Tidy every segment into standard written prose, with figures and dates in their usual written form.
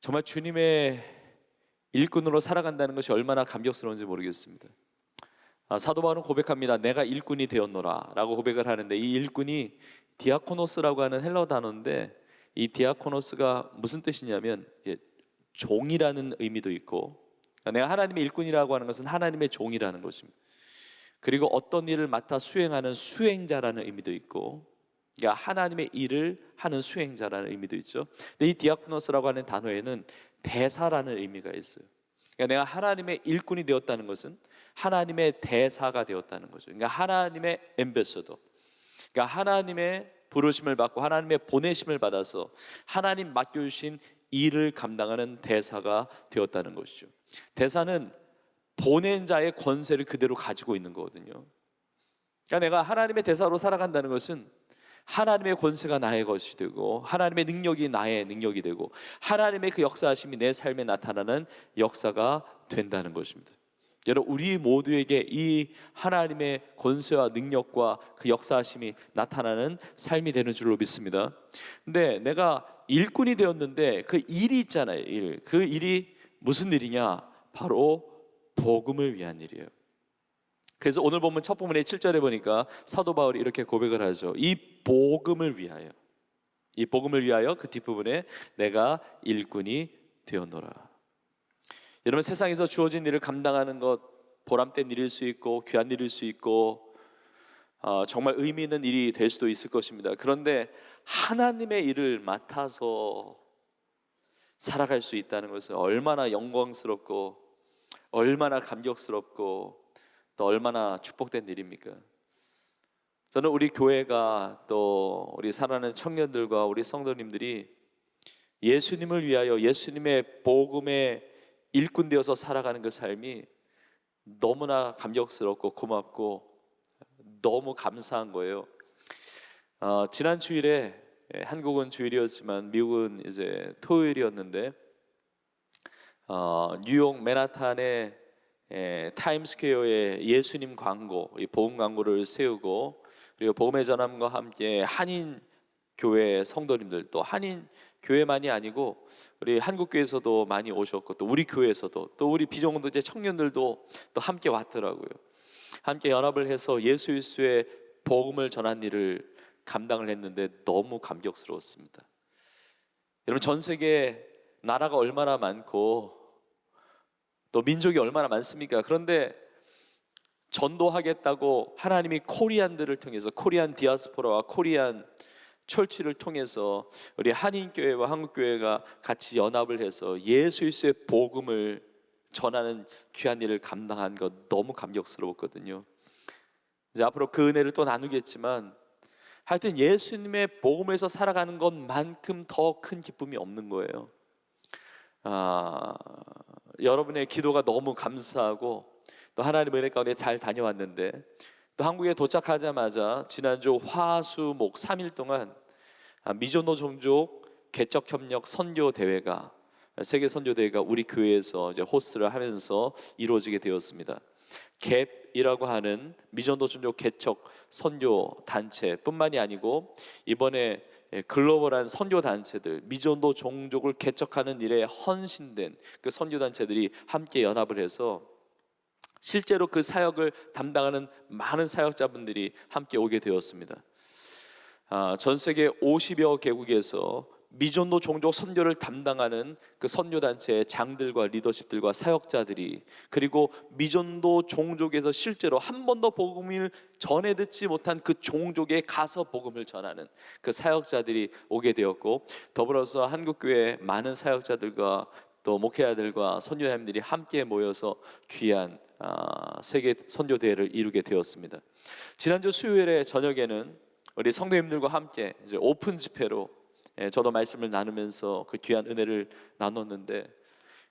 정말 주님의 일꾼으로 살아간다는 것이 얼마나 감격스러운지 모르겠습니다. 사도 바울은 고백합니다. 내가 일꾼이 되었노라 라고 고백을 하는데, 이 일꾼이 디아코노스라고 하는 헬라어 단어인데, 이 디아코노스가 무슨 뜻이냐면 종이라는 의미도 있고, 내가 하나님의 일꾼이라고 하는 것은 하나님의 종이라는 것입니다. 그리고 어떤 일을 맡아 수행하는 수행자라는 의미도 있고, 그러니까 하나님의 일을 하는 수행자라는 의미도 있죠. 근데 이 디아코노스라고 하는 단어에는 대사라는 의미가 있어요. 그러니까 내가 하나님의 일꾼이 되었다는 것은 하나님의 대사가 되었다는 거죠. 그러니까 하나님의 엠베서더, 그러니까 하나님의 부르심을 받고 하나님의 보내심을 받아서 하나님 맡겨주신 일을 감당하는 대사가 되었다는 것이죠. 대사는 보낸 자의 권세를 그대로 가지고 있는 거거든요. 그러니까 내가 하나님의 대사로 살아간다는 것은 하나님의 권세가 나의 것이 되고, 하나님의 능력이 나의 능력이 되고, 하나님의 그 역사하심이 내 삶에 나타나는 역사가 된다는 것입니다. 여러분, 우리 모두에게 이 하나님의 권세와 능력과 그 역사하심이 나타나는 삶이 되는 줄로 믿습니다. 근데 내가 일꾼이 되었는데 그 일이 있잖아요. 그 일이 무슨 일이냐? 바로 복음을 위한 일이에요. 그래서 오늘 본문 첫 부분의 7절에 보니까 사도 바울이 이렇게 고백을 하죠. 이 복음을 위하여, 이 복음을 위하여, 그 뒷부분에 내가 일꾼이 되었노라. 여러분, 세상에서 주어진 일을 감당하는 것, 보람된 일일 수 있고 귀한 일일 수 있고 정말 의미 있는 일이 될 수도 있을 것입니다. 그런데 하나님의 일을 맡아서 살아갈 수 있다는 것은 얼마나 영광스럽고 얼마나 감격스럽고 또 얼마나 축복된 일입니까? 저는 우리 교회가, 또 우리 사랑하는 청년들과 우리 성도님들이 예수님을 위하여 예수님의 복음의 일꾼 되어서 살아가는 그 삶이 너무나 감격스럽고 고맙고 너무 감사한 거예요. 지난 주일에, 한국은 주일이었지만 미국은 이제 토요일이었는데, 뉴욕 맨하탄의 타임스퀘어에 예수님 광고, 이 복음 광고를 세우고, 그리고 복음의 전함과 함께 한인 교회 성도님들, 또 한인 교회만이 아니고 우리 한국 교회에서도 많이 오셨고, 또 우리 교회에서도, 또 우리 비정규제 청년들도 또 함께 왔더라고요. 함께 연합을 해서 예수 그리스도의 복음을 전한 일을 감당을 했는데 너무 감격스러웠습니다. 여러분, 전 세계 나라가 얼마나 많고 또 민족이 얼마나 많습니까? 그런데 전도하겠다고 하나님이 코리안들을 통해서, 코리안 디아스포라와 코리안 철치를 통해서 우리 한인교회와 한국교회가 같이 연합을 해서 예수 그리스도의 복음을 전하는 귀한 일을 감당한 것 너무 감격스러웠거든요. 이제 앞으로 그 은혜를 또 나누겠지만, 하여튼 예수님의 복음에서 살아가는 것만큼 더 큰 기쁨이 없는 거예요. 여러분의 기도가 너무 감사하고 또 하나님의 은혜 가운데 잘 다녀왔는데, 또 한국에 도착하자마자 지난주 화수목 3일 동안 미존노 종족 개척협력 선교대회가, 세계 선교대회가 우리 교회에서 이제 호스트를 하면서 이루어지게 되었습니다. 갭이라고 하는 미존노 종족 개척 선교 단체뿐만이 아니고, 이번에 글로벌한 선교 단체들, 미존노 종족을 개척하는 일에 헌신된 그 선교 단체들이 함께 연합을 해서 실제로 그 사역을 담당하는 많은 사역자분들이 함께 오게 되었습니다. 전 세계 50여 개국에서 미존노 종족 선교를 담당하는 그 선교단체의 장들과 리더십들과 사역자들이, 그리고 미존노 종족에서 실제로 한 번도 복음을 전해 듣지 못한 그 종족에 가서 복음을 전하는 그 사역자들이 오게 되었고, 더불어서 한국교회 많은 사역자들과 또 목회자들과 선교사님들이 함께 모여서 귀한 세계 선교대회를 이루게 되었습니다. 지난주 수요일에 저녁에는 우리 성도님들과 함께 이제 오픈 집회로, 저도 말씀을 나누면서 그 귀한 은혜를 나눴는데,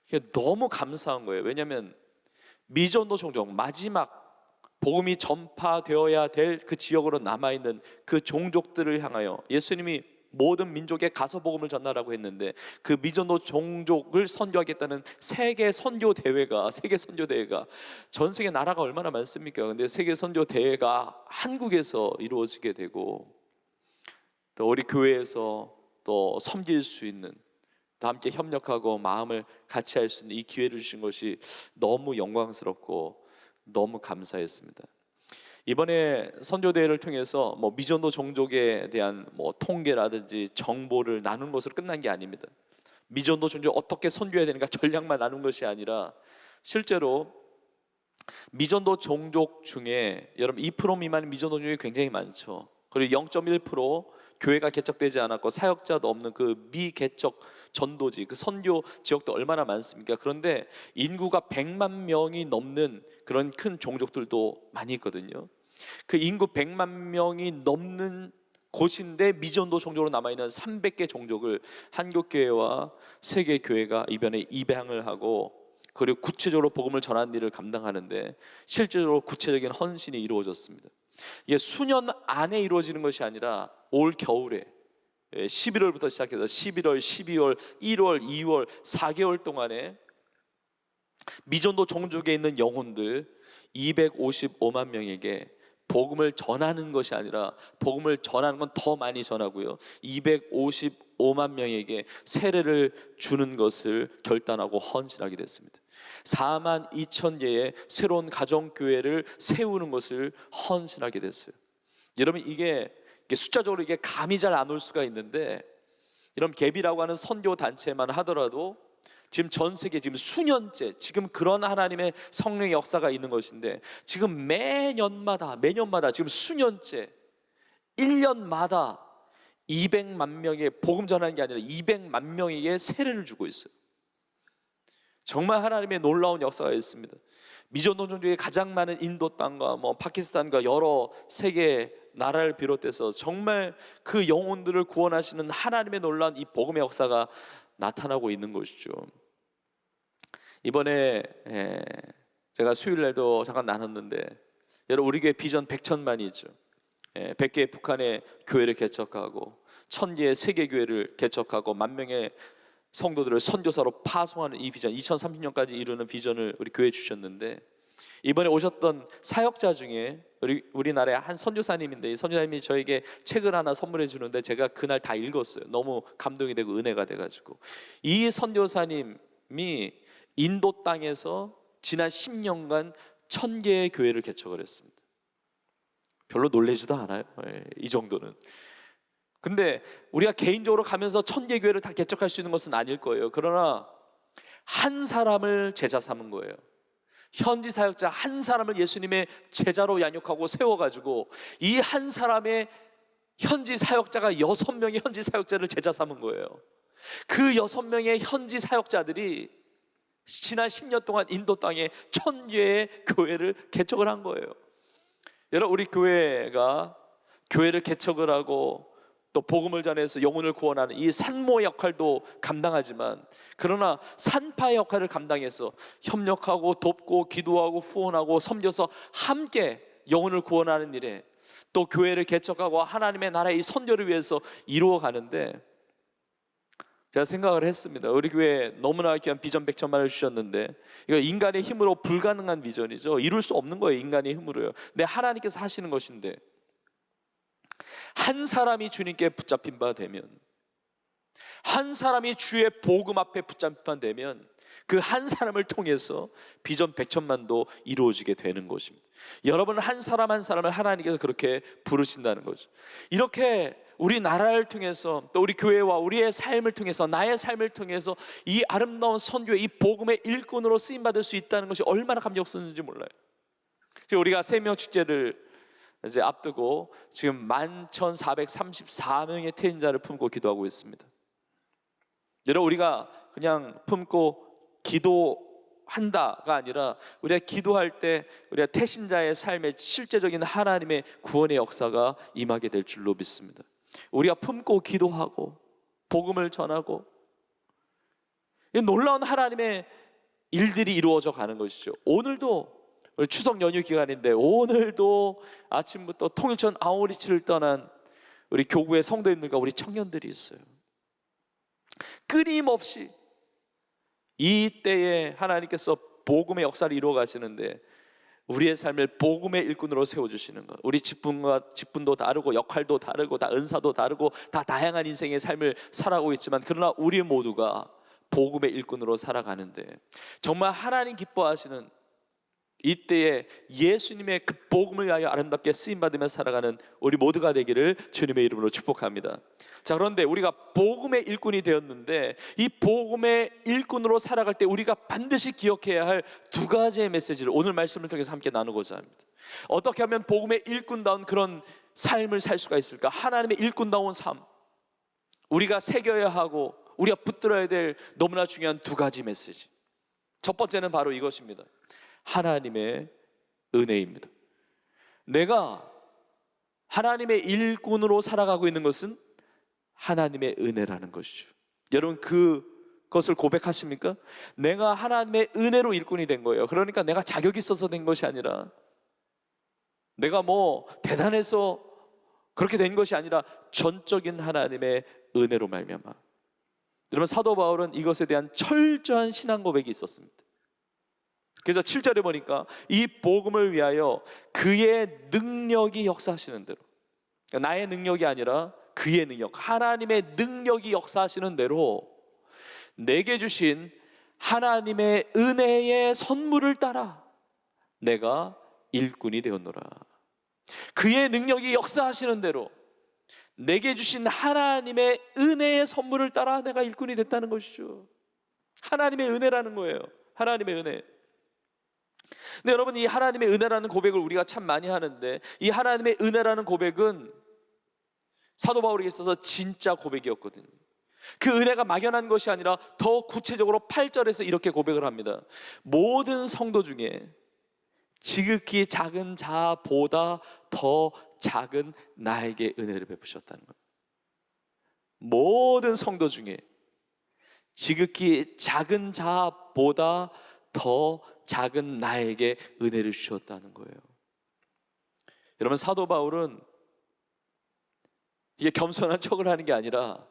이게 너무 감사한 거예요. 왜냐하면 미존노 종족, 마지막 복음이 전파되어야 될 그 지역으로 남아있는 그 종족들을 향하여 예수님이 모든 민족에 가서 복음을 전하라고 했는데, 그 미존노 종족을 선교하겠다는 세계 선교 대회가, 전 세계 나라가 얼마나 많습니까? 근데 세계 선교 대회가 한국에서 이루어지게 되고, 또 우리 교회에서 또 섬길 수 있는 다 함께 협력하고 마음을 같이 할 수 있는 이 기회를 주신 것이 너무 영광스럽고 너무 감사했습니다. 이번에 선교대회를 통해서 미전도 종족에 대한 통계라든지 정보를 나눈 것으로 끝난 게 아닙니다. 미전도 종족 어떻게 선교해야 되는가 전략만 나눈 것이 아니라 실제로 미전도 종족 중에 여러분 2% 미만의 미전도 종족이 굉장히 많죠. 그리고 0.1% 교회가 개척되지 않았고 사역자도 없는 그 미개척 전도지, 그 선교 지역도 얼마나 많습니까? 그런데 인구가 100만 명이 넘는 그런 큰 종족들도 많이 있거든요. 그 인구 100만 명이 넘는 곳인데 미전도 종족으로 남아있는 300개 종족을 한국교회와 세계교회가 이번에 입양을 하고 그리고 구체적으로 복음을 전하는 일을 감당하는데 실제로 구체적인 헌신이 이루어졌습니다. 이게 수년 안에 이루어지는 것이 아니라 올 겨울에 11월부터 시작해서 11월, 12월, 1월, 2월 4개월 동안에 미전도 종족에 있는 영혼들 255만 명에게 복음을 전하는 것이 아니라 복음을 전하는 건 더 많이 전하고요, 255만 명에게 세례를 주는 것을 결단하고 헌신하게 됐습니다. 4만 2천 개의 새로운 가정교회를 세우는 것을 헌신하게 됐어요. 여러분 이게 숫자적으로 이게 감이 잘 안 올 수가 있는데, 이런 갭이라고 하는 선교 단체만 하더라도 지금 전 세계 지금 수년째 지금 그런 하나님의 성령의 역사가 있는 것인데, 지금 매년마다 지금 수년째 1년마다 200만 명의 복음 전하는 게 아니라 200만 명에게 세례를 주고 있어요. 정말 하나님의 놀라운 역사가 있습니다. 미전도 종족이 가장 많은 인도 땅과 파키스탄과 여러 세계 나라를 비롯해서 정말 그 영혼들을 구원하시는 하나님의 놀라운 이 복음의 역사가 나타나고 있는 것이죠. 이번에 제가 수요일날도 잠깐 나눴는데, 여러분 우리 교회 비전 100천만이 있죠. 100개의 북한의 교회를 개척하고 1000개의 세계교회를 개척하고 10,000명의 성도들을 선교사로 파송하는 이 비전, 2030년까지 이루는 비전을 우리 교회에 주셨는데, 이번에 오셨던 사역자 중에 우리나라의 한 선교사님인데, 이 선교사님이 저에게 책을 하나 선물해 주는데 제가 그날 다 읽었어요. 너무 감동이 되고 은혜가 돼가지고. 이 선교사님이 인도 땅에서 지난 10년간 1000개의 교회를 개척을 했습니다. 별로 놀라지도 않아요, 이 정도는. 근데 우리가 개인적으로 가면서 1000개 교회를 다 개척할 수 있는 것은 아닐 거예요. 그러나 한 사람을 제자 삼은 거예요. 현지 사역자 한 사람을 예수님의 제자로 양육하고 세워가지고 이 한 사람의 현지 사역자가 6명의 현지 사역자를 제자 삼은 거예요. 그 6명의 현지 사역자들이 지난 10년 동안 인도 땅에 1000개의 교회를 개척을 한 거예요. 여러분 우리 교회가 교회를 개척을 하고 또 복음을 전해서 영혼을 구원하는 이 산모 역할도 감당하지만, 그러나 산파의 역할을 감당해서 협력하고 돕고 기도하고 후원하고 섬겨서 함께 영혼을 구원하는 일에 또 교회를 개척하고 하나님의 나라의 이 선교를 위해서 이루어가는데, 제가 생각을 했습니다. 우리 교회에 너무나 귀한 비전 100천만을 주셨는데 이거 인간의 힘으로 불가능한 비전이죠. 이룰 수 없는 거예요, 인간의 힘으로요. 근데 하나님께서 하시는 것인데, 한 사람이 주님께 붙잡힌 바 되면, 한 사람이 주의 복음 앞에 붙잡힌 바 되면 그 한 사람을 통해서 비전 100천만도 이루어지게 되는 것입니다. 여러분 한 사람 한 사람을 하나님께서 그렇게 부르신다는 거죠. 이렇게 우리 나라를 통해서 또 우리 교회와 우리의 삶을 통해서, 나의 삶을 통해서 이 아름다운 선교의 이 복음의 일꾼으로 쓰임받을 수 있다는 것이 얼마나 감격스러운지 몰라요. 지금 우리가 세명축제를 이제 앞두고 지금 11,434명의 태인자를 품고 기도하고 있습니다. 여러분 우리가 그냥 품고 기도한다가 아니라 우리가 기도할 때 우리가 태신자의 삶에 실제적인 하나님의 구원의 역사가 임하게 될 줄로 믿습니다. 우리가 품고 기도하고 복음을 전하고 놀라운 하나님의 일들이 이루어져 가는 것이죠. 오늘도 우리 추석 연휴 기간인데 오늘도 아침부터 통일천 아우리치를 떠난 우리 교구의 성도님들과 우리 청년들이 있어요. 끊임없이 이 때에 하나님께서 복음의 역사를 이루어 가시는데 우리의 삶을 복음의 일꾼으로 세워주시는 것. 우리 직분도 다르고 역할도 다르고 다 은사도 다르고 다 다양한 인생의 삶을 살아가고 있지만, 그러나 우리 모두가 복음의 일꾼으로 살아가는데 정말 하나님 기뻐하시는 이때에 예수님의 그 복음을 위하여 아름답게 쓰임받으며 살아가는 우리 모두가 되기를 주님의 이름으로 축복합니다. 자, 그런데 우리가 복음의 일꾼이 되었는데 이 복음의 일꾼으로 살아갈 때 우리가 반드시 기억해야 할 두 가지의 메시지를 오늘 말씀을 통해서 함께 나누고자 합니다. 어떻게 하면 복음의 일꾼다운 그런 삶을 살 수가 있을까? 하나님의 일꾼다운 삶, 우리가 새겨야 하고 우리가 붙들어야 될 너무나 중요한 두 가지 메시지. 첫 번째는 바로 이것입니다. 하나님의 은혜입니다. 내가 하나님의 일꾼으로 살아가고 있는 것은 하나님의 은혜라는 것이죠. 여러분, 그것을 고백하십니까? 내가 하나님의 은혜로 일꾼이 된 거예요. 그러니까 내가 자격이 있어서 된 것이 아니라, 내가 뭐 대단해서 그렇게 된 것이 아니라 전적인 하나님의 은혜로 말미암아. 여러분, 사도 바울은 이것에 대한 철저한 신앙 고백이 있었습니다. 그래서 7절에 보니까 이 복음을 위하여 그의 능력이 역사하시는 대로, 그러니까 나의 능력이 아니라 그의 능력, 하나님의 능력이 역사하시는 대로 내게 주신 하나님의 은혜의 선물을 따라 내가 일꾼이 되었노라. 그의 능력이 역사하시는 대로 내게 주신 하나님의 은혜의 선물을 따라 내가 일꾼이 됐다는 것이죠. 하나님의 은혜라는 거예요. 하나님의 은혜. 근데 여러분, 이 하나님의 은혜라는 고백을 우리가 참 많이 하는데, 이 하나님의 은혜라는 고백은 사도 바울에게 있어서 진짜 고백이었거든요. 그 은혜가 막연한 것이 아니라 더 구체적으로 8절에서 이렇게 고백을 합니다. 모든 성도 중에 지극히 작은 자보다 더 작은 나에게 은혜를 베푸셨다는 것. 모든 성도 중에 지극히 작은 자보다 더 작은 나에게 은혜를 주셨다는 거예요. 여러분, 사도 바울은 이게 겸손한 척을 하는 게 아니라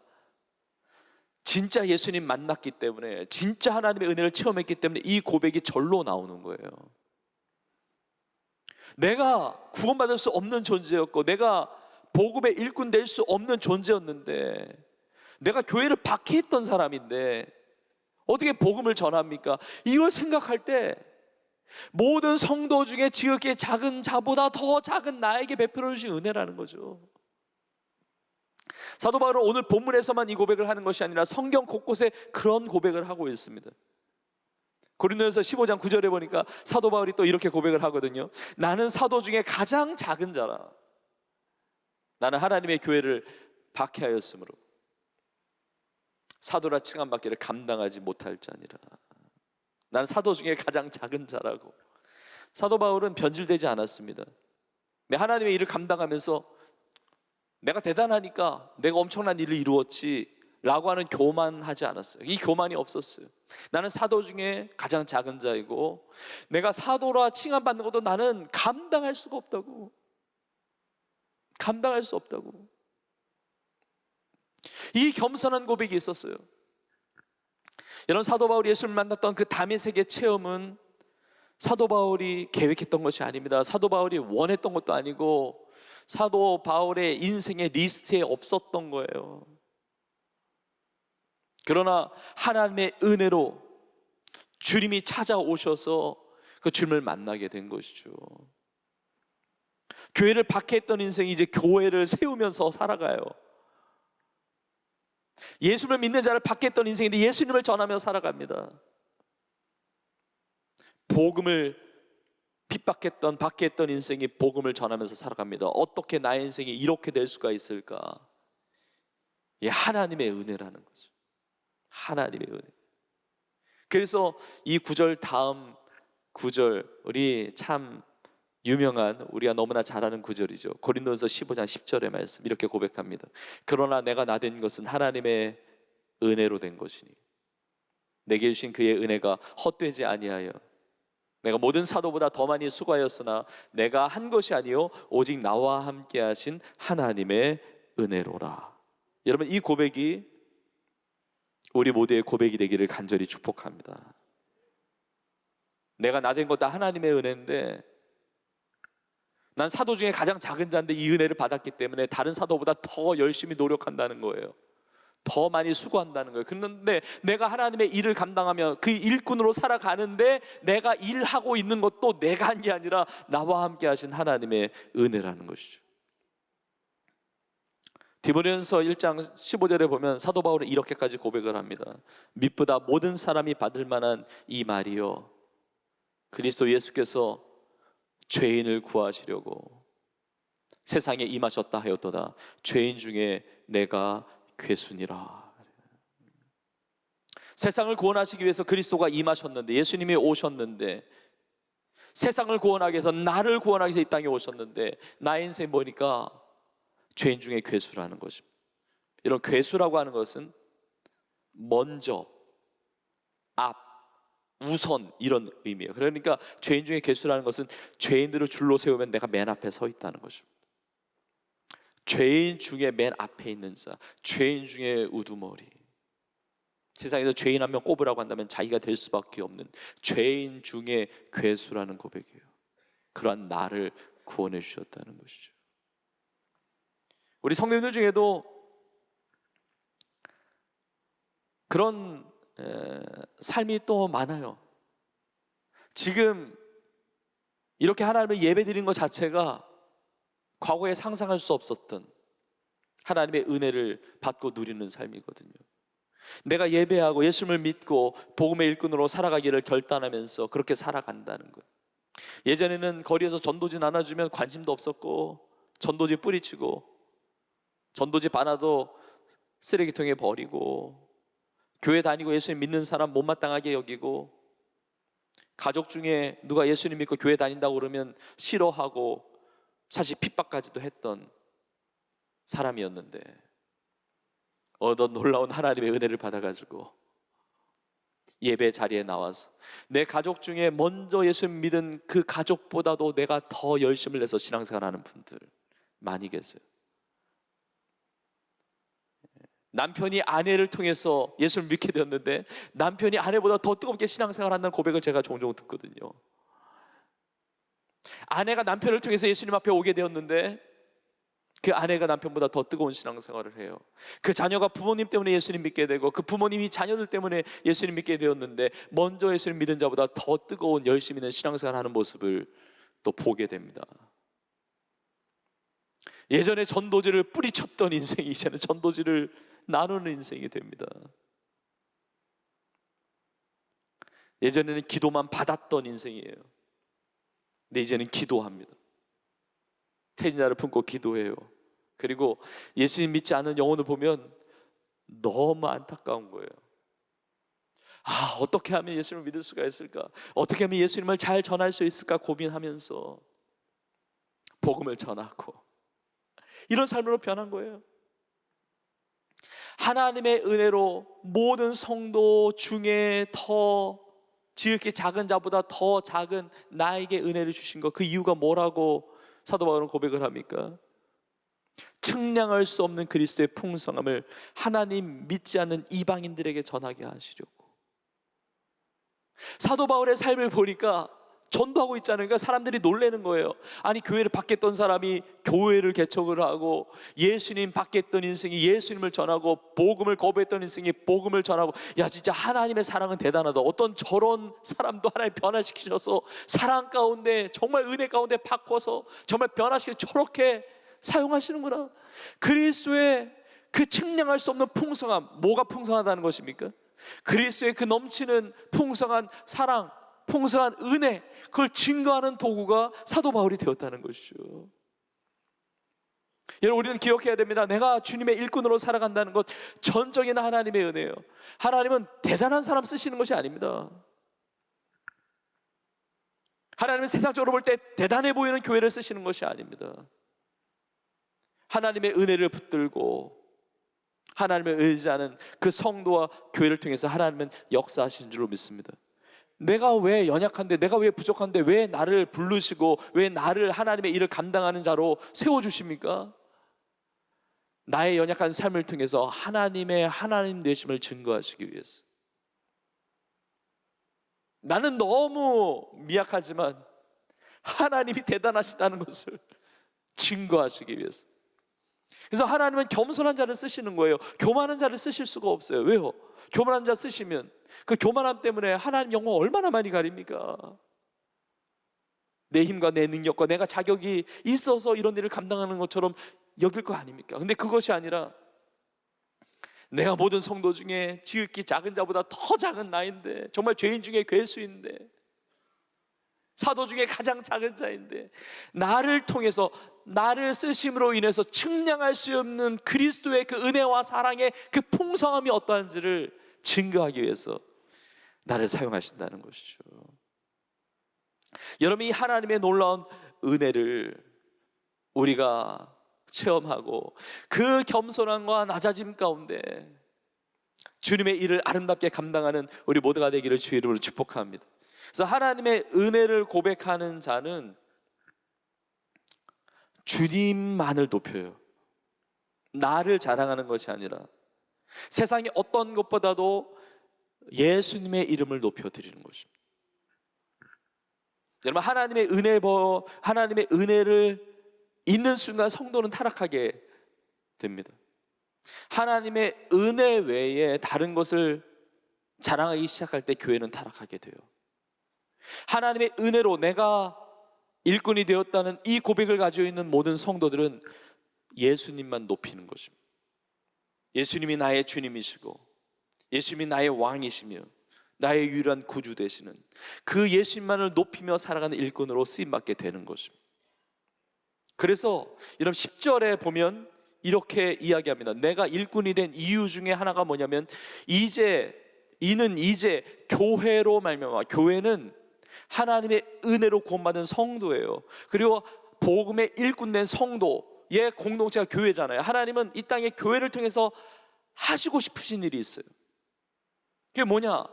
진짜 예수님 만났기 때문에, 진짜 하나님의 은혜를 체험했기 때문에 이 고백이 절로 나오는 거예요. 내가 구원받을 수 없는 존재였고, 내가 복음의 일꾼 될 수 없는 존재였는데, 내가 교회를 박해했던 사람인데 어떻게 복음을 전합니까? 이걸 생각할 때 모든 성도 중에 지극히 작은 자보다 더 작은 나에게 베풀어 주신 은혜라는 거죠. 사도 바울은 오늘 본문에서만 이 고백을 하는 것이 아니라 성경 곳곳에 그런 고백을 하고 있습니다. 고린도전서 15장 9절에 보니까 사도 바울이 또 이렇게 고백을 하거든요. 나는 사도 중에 가장 작은 자라. 나는 하나님의 교회를 박해하였으므로 사도라 칭함받기를 감당하지 못할 자니라. 나는 사도 중에 가장 작은 자라고. 사도 바울은 변질되지 않았습니다. 하나님의 일을 감당하면서 내가 대단하니까 내가 엄청난 일을 이루었지 라고 하는 교만하지 않았어요. 이 교만이 없었어요. 나는 사도 중에 가장 작은 자이고, 내가 사도라 칭함받는 것도 나는 감당할 수가 없다고. 감당할 수 없다고. 이 겸손한 고백이 있었어요. 여러분, 사도 바울이 예수를 만났던 그 다메섹의 체험은 사도 바울이 계획했던 것이 아닙니다. 사도 바울이 원했던 것도 아니고 사도 바울의 인생의 리스트에 없었던 거예요. 그러나 하나님의 은혜로 주님이 찾아오셔서 그 주님을 만나게 된 것이죠. 교회를 박해했던 인생이 이제 교회를 세우면서 살아가요. 예수를 믿는 자를 박해했던 인생인데 예수님을 전하며 살아갑니다. 복음을 핍박했던, 박해했던 인생이 복음을 전하면서 살아갑니다. 어떻게 나의 인생이 이렇게 될 수가 있을까? 이 하나님의 은혜라는 거죠. 하나님의 은혜. 그래서 이 구절 다음 구절이 참 유명한, 우리가 너무나 잘 아는 구절이죠. 고린도전서 15장 10절의 말씀 이렇게 고백합니다. 그러나 내가 나 된 것은 하나님의 은혜로 된 것이니 내게 주신 그의 은혜가 헛되지 아니하여 내가 모든 사도보다 더 많이 수고하였으나 내가 한 것이 아니요 오직 나와 함께 하신 하나님의 은혜로라. 여러분, 이 고백이 우리 모두의 고백이 되기를 간절히 축복합니다. 내가 나 된 것 다 하나님의 은혜인데 난 사도 중에 가장 작은 자인데 이 은혜를 받았기 때문에 다른 사도보다 더 열심히 노력한다는 거예요. 더 많이 수고한다는 거예요. 그런데 내가 하나님의 일을 감당하며 그 일꾼으로 살아가는데 내가 일하고 있는 것도 내가 한 게 아니라 나와 함께 하신 하나님의 은혜라는 것이죠. 디모데전서 1장 15절에 보면 사도 바울은 이렇게까지 고백을 합니다. 믿보다 모든 사람이 받을 만한 이 말이요, 그리스도 예수께서 죄인을 구하시려고 세상에 임하셨다 하였도다. 죄인 중에 내가 괴순이라. 세상을 구원하시기 위해서 그리스도가 임하셨는데, 예수님이 오셨는데, 세상을 구원하기 위해서, 나를 구원하기 위해서 이 땅에 오셨는데 나의 인생이 뭐니까 죄인 중에 괴수라는 것입니다. 이런 괴수라고 하는 것은 먼저, 앞, 우선 이런 의미예요. 그러니까 죄인 중에 괴수라는 것은 죄인들을 줄로 세우면 내가 맨 앞에 서 있다는 것입니다. 죄인 중에 맨 앞에 있는 자, 죄인 중에 우두머리. 세상에서 죄인 한 명 꼽으라고 한다면 자기가 될 수밖에 없는 죄인 중에 괴수라는 고백이에요. 그러한 나를 구원해 주셨다는 것이죠. 우리 성도님들 중에도 그런 삶이 또 많아요. 지금 이렇게 하나님을 예배드리는 것 자체가 과거에 상상할 수 없었던 하나님의 은혜를 받고 누리는 삶이거든요. 내가 예배하고 예수님을 믿고 복음의 일꾼으로 살아가기를 결단하면서 그렇게 살아간다는 거예요. 예전에는 거리에서 전도지 나눠주면 관심도 없었고, 전도지 뿌리치고, 전도지 많아도 쓰레기통에 버리고, 교회 다니고 예수님 믿는 사람 못마땅하게 여기고, 가족 중에 누가 예수님 믿고 교회 다닌다고 그러면 싫어하고, 사실 핍박까지도 했던 사람이었는데, 어떤 놀라운 하나님의 은혜를 받아가지고 예배 자리에 나와서 내 가족 중에 먼저 예수님 믿은 그 가족보다도 내가 더 열심을 내서 신앙생활하는 분들 많이 계세요. 남편이 아내를 통해서 예수를 믿게 되었는데 남편이 아내보다 더 뜨겁게 신앙생활한다는 고백을 제가 종종 듣거든요. 아내가 남편을 통해서 예수님 앞에 오게 되었는데 그 아내가 남편보다 더 뜨거운 신앙생활을 해요. 그 자녀가 부모님 때문에 예수님 믿게 되고, 그 부모님이 자녀들 때문에 예수님 믿게 되었는데 먼저 예수님 믿은 자보다 더 뜨거운 열심히 있는 신앙생활을 하는 모습을 또 보게 됩니다. 예전에 전도지를 뿌리쳤던 인생이 이제는 전도지를 나누는 인생이 됩니다. 예전에는 기도만 받았던 인생이에요. 근데 이제는 기도합니다. 태진자를 품고 기도해요. 그리고 예수님 믿지 않은 영혼을 보면 너무 안타까운 거예요. 어떻게 하면 예수님을 믿을 수가 있을까? 어떻게 하면 예수님을 잘 전할 수 있을까 고민하면서 복음을 전하고, 이런 삶으로 변한 거예요. 하나님의 은혜로 모든 성도 중에 더 지극히 작은 자보다 더 작은 나에게 은혜를 주신 것, 그 이유가 뭐라고 사도 바울은 고백을 합니까? 측량할 수 없는 그리스도의 풍성함을 하나님 믿지 않는 이방인들에게 전하게 하시려고. 사도 바울의 삶을 보니까 전도하고 있잖아요. 그러니까 사람들이 놀라는 거예요. 아니, 교회를 밖했던 사람이 교회를 개척을 하고, 예수님 밖했던 인생이 예수님을 전하고, 복음을 거부했던 인생이 복음을 전하고, 야, 진짜 하나님의 사랑은 대단하다. 어떤 저런 사람도 하나님 변화시키셔서 사랑 가운데, 정말 은혜 가운데 바꿔서 정말 변화시켜 저렇게 사용하시는구나. 그리스도의 그 측량할 수 없는 풍성함, 뭐가 풍성하다는 것입니까? 그리스도의 그 넘치는 풍성한 사랑, 풍성한 은혜, 그걸 증거하는 도구가 사도 바울이 되었다는 것이죠. 여러분, 우리는 기억해야 됩니다. 내가 주님의 일꾼으로 살아간다는 것, 전적인 하나님의 은혜예요. 하나님은 대단한 사람 쓰시는 것이 아닙니다. 하나님은 세상적으로 볼 때 대단해 보이는 교회를 쓰시는 것이 아닙니다. 하나님의 은혜를 붙들고 하나님을 의지하는 그 성도와 교회를 통해서 하나님은 역사하신 줄로 믿습니다. 내가 왜 연약한데, 내가 왜 부족한데 왜 나를 부르시고 왜 나를 하나님의 일을 감당하는 자로 세워주십니까? 나의 연약한 삶을 통해서 하나님의 하나님 되심을 증거하시기 위해서. 나는 너무 미약하지만 하나님이 대단하시다는 것을 증거하시기 위해서. 그래서 하나님은 겸손한 자를 쓰시는 거예요. 교만한 자를 쓰실 수가 없어요. 왜요? 교만한 자 쓰시면 그 교만함 때문에 하나님 영광 얼마나 많이 가립니까? 내 힘과 내 능력과 내가 자격이 있어서 이런 일을 감당하는 것처럼 여길 거 아닙니까? 근데 그것이 아니라 내가 모든 성도 중에 지극히 작은 자보다 더 작은 나인데, 정말 죄인 중에 괴수인데, 사도 중에 가장 작은 자인데, 나를 통해서 나를 쓰심으로 인해서 측량할 수 없는 그리스도의 그 은혜와 사랑의 그 풍성함이 어떠한지를 증거하기 위해서 나를 사용하신다는 것이죠. 여러분이 하나님의 놀라운 은혜를 우리가 체험하고 그 겸손함과 낮아짐 가운데 주님의 일을 아름답게 감당하는 우리 모두가 되기를 주의 이름으로 축복합니다. 그래서 하나님의 은혜를 고백하는 자는 주님만을 높여요. 나를 자랑하는 것이 아니라 세상의 어떤 것보다도 예수님의 이름을 높여드리는 것입니다. 여러분, 하나님의 은혜를 있는 순간 성도는 타락하게 됩니다. 하나님의 은혜 외에 다른 것을 자랑하기 시작할 때 교회는 타락하게 돼요. 하나님의 은혜로 내가 일꾼이 되었다는 이 고백을 가지고 있는 모든 성도들은 예수님만 높이는 것입니다. 예수님이 나의 주님이시고 예수님이 나의 왕이시며 나의 유일한 구주 되시는 그 예수님만을 높이며 살아가는 일꾼으로 쓰임받게 되는 것입니다. 그래서 여러분 10절에 보면 이렇게 이야기합니다. 내가 일꾼이 된 이유 중에 하나가 뭐냐면 이는 이제 교회로 말미암아, 교회는 하나님의 은혜로 구원받은 성도예요. 그리고 복음의 일꾼 된 성도의 공동체가 교회잖아요. 하나님은 이 땅에 교회를 통해서 하시고 싶으신 일이 있어요. 그게 뭐냐?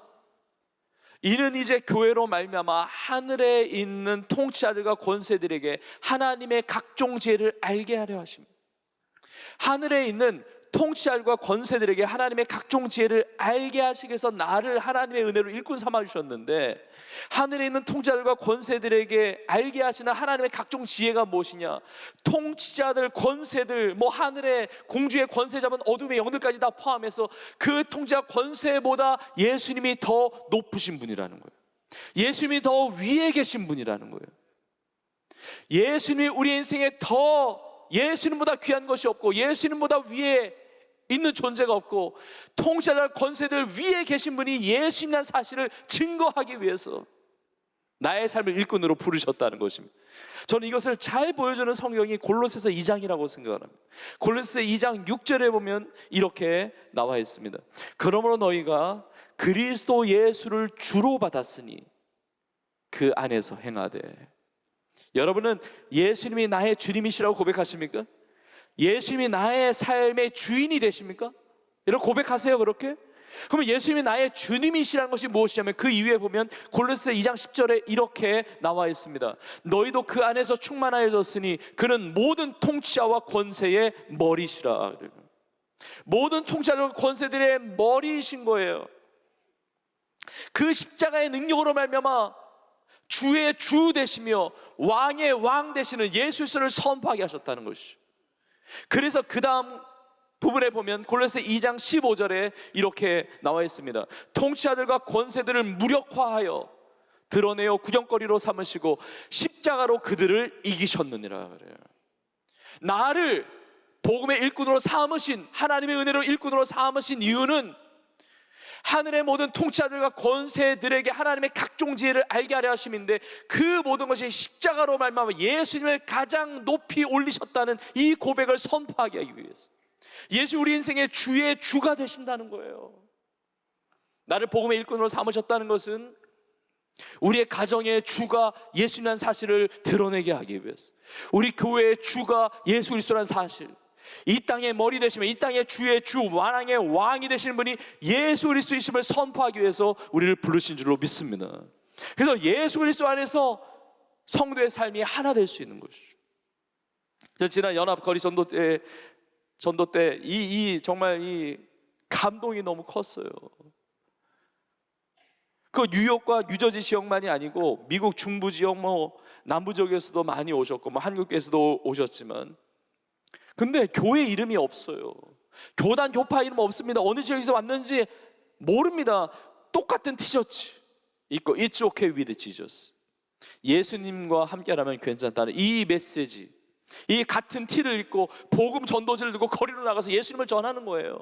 이는 이제 교회로 말미암아 하늘에 있는 통치자들과 권세들에게 하나님의 각종 지혜를 알게 하려 하십니다. 하늘에 있는 통치자들과 권세들에게 하나님의 각종 지혜를 알게 하시기 위해서 나를 하나님의 은혜로 일꾼 삼아 주셨는데, 하늘에 있는 통치자들과 권세들에게 알게 하시는 하나님의 각종 지혜가 무엇이냐? 통치자들, 권세들, 하늘의 공주의 권세 잡은 어둠의 영들까지 다 포함해서 그 통치자 권세보다 예수님이 더 높으신 분이라는 거예요. 예수님이 더 위에 계신 분이라는 거예요. 예수님이 우리 인생에 예수님보다 귀한 것이 없고 예수님보다 위에 있는 존재가 없고 통치자들 권세들 위에 계신 분이 예수님이라는 사실을 증거하기 위해서 나의 삶을 일꾼으로 부르셨다는 것입니다. 저는 이것을 잘 보여주는 성경이 골로새서 2장이라고 생각을 합니다. 골로새서 2장 6절에 보면 이렇게 나와 있습니다. 그러므로 너희가 그리스도 예수를 주로 받았으니 그 안에서 행하되. 여러분은 예수님이 나의 주님이시라고 고백하십니까? 예수님이 나의 삶의 주인이 되십니까? 여러분 고백하세요. 그렇게? 그러면 예수님이 나의 주님이시라는 것이 무엇이냐면 그 이후에 보면 골로새 2장 10절에 이렇게 나와 있습니다. 너희도 그 안에서 충만하여졌으니 그는 모든 통치자와 권세의 머리시라. 모든 통치자와 권세들의 머리이신 거예요. 그 십자가의 능력으로 말미암아 주의 주 되시며 왕의 왕 되시는 예수 그리스도를 선포하게 하셨다는 것이죠. 그래서 그 다음 부분에 보면 골로새 2장 15절에 이렇게 나와 있습니다. 통치자들과 권세들을 무력화하여 드러내어 구경거리로 삼으시고 십자가로 그들을 이기셨느니라 그래요. 나를 복음의 일꾼으로 삼으신, 하나님의 은혜로 일꾼으로 삼으신 이유는 하늘의 모든 통치자들과 권세들에게 하나님의 각종 지혜를 알게 하려 하심인데, 그 모든 것이 십자가로 말미암아 예수님을 가장 높이 올리셨다는 이 고백을 선포하게 하기 위해서 예수 우리 인생의 주의 주가 되신다는 거예요. 나를 복음의 일꾼으로 삼으셨다는 것은 우리의 가정의 주가 예수님이라는 사실을 드러내게 하기 위해서, 우리 교회의 주가 예수 그리스도라는 사실, 이 땅의 머리 되시면 이 땅의 주의 주, 왕의 왕이 되시는 분이 예수 그리스도이심을 선포하기 위해서 우리를 부르신 줄로 믿습니다. 그래서 예수 그리스도 안에서 성도의 삶이 하나 될 수 있는 것이죠. 지난 연합거리 전도 때 정말 이 감동이 너무 컸어요. 그 그 뉴욕과 뉴저지 지역만이 아니고 미국 중부 지역, 남부 지역에서도 많이 오셨고, 한국에서도 오셨지만, 근데 교회 이름이 없어요. 교단 교파 이름 없습니다. 어느 지역에서 왔는지 모릅니다. 똑같은 티셔츠 입고 It's okay with Jesus, 예수님과 함께라면 괜찮다는 이 메시지, 이 같은 티를 입고 복음 전도지를 들고 거리로 나가서 예수님을 전하는 거예요.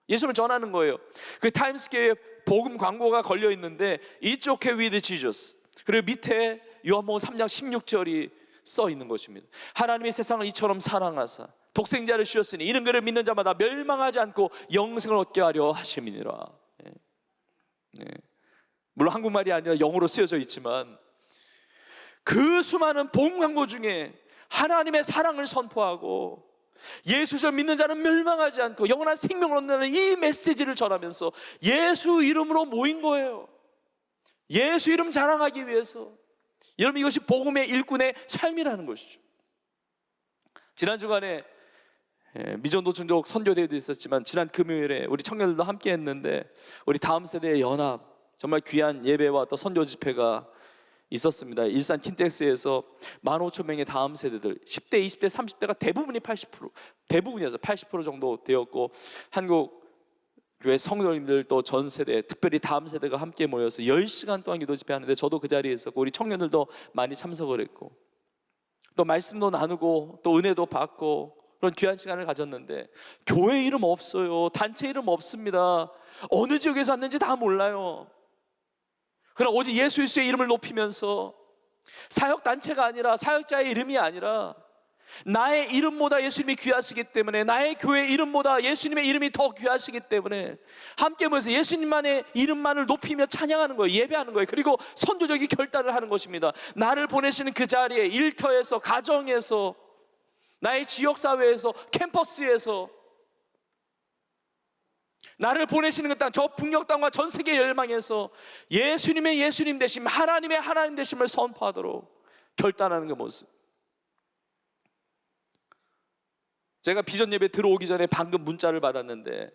예수님을 전하는 거예요. 그 타임스퀘어에 복음 광고가 걸려 있는데 It's okay with Jesus, 그리고 밑에 요한복음 3장 16절이 써 있는 것입니다. 하나님이 세상을 이처럼 사랑하사 독생자를 주셨으니 이는 그를 믿는 자마다 멸망하지 않고 영생을 얻게 하려 하심이니라. 물론 한국말이 아니라 영어로 쓰여져 있지만, 그 수많은 복음 광고 중에 하나님의 사랑을 선포하고 예수를 믿는 자는 멸망하지 않고 영원한 생명을 얻는다는 이 메시지를 전하면서 예수 이름으로 모인 거예요. 예수 이름 자랑하기 위해서. 여러분, 이것이 복음의 일꾼의 삶이라는 것이죠. 지난 주간에 미전도청족 선교대회도 있었지만, 지난 금요일에 우리 청년들도 함께 했는데, 우리 다음 세대의 연합, 정말 귀한 예배와 또 선교 집회가 있었습니다. 일산 킨텍스에서 15,000명의 다음 세대들, 10대, 20대, 30대가 대부분이 80% 정도 되었고, 한국 교회 성도님들 또 전 세대, 특별히 다음 세대가 함께 모여서 10시간 동안 기도 집회하는데, 저도 그 자리에 있었고 우리 청년들도 많이 참석을 했고, 또 말씀도 나누고 또 은혜도 받고 그런 귀한 시간을 가졌는데, 교회 이름 없어요. 단체 이름 없습니다. 어느 지역에서 왔는지 다 몰라요. 그러나 오직 예수 그리스도의 이름을 높이면서, 사역단체가 아니라, 사역자의 이름이 아니라 나의 이름보다 예수님이 귀하시기 때문에, 나의 교회 이름보다 예수님의 이름이 더 귀하시기 때문에 함께 모여서 예수님만의 이름만을 높이며 찬양하는 거예요. 예배하는 거예요. 그리고 선교적인 결단을 하는 것입니다. 나를 보내시는 그 자리에, 일터에서, 가정에서, 나의 지역사회에서, 캠퍼스에서, 나를 보내시는 그 땅, 저 북녘 땅과 전 세계 열망에서 예수님의 예수님 되심, 하나님의 하나님 되심을 선포하도록 결단하는 그 모습. 제가 비전 예배 들어오기 전에 방금 문자를 받았는데,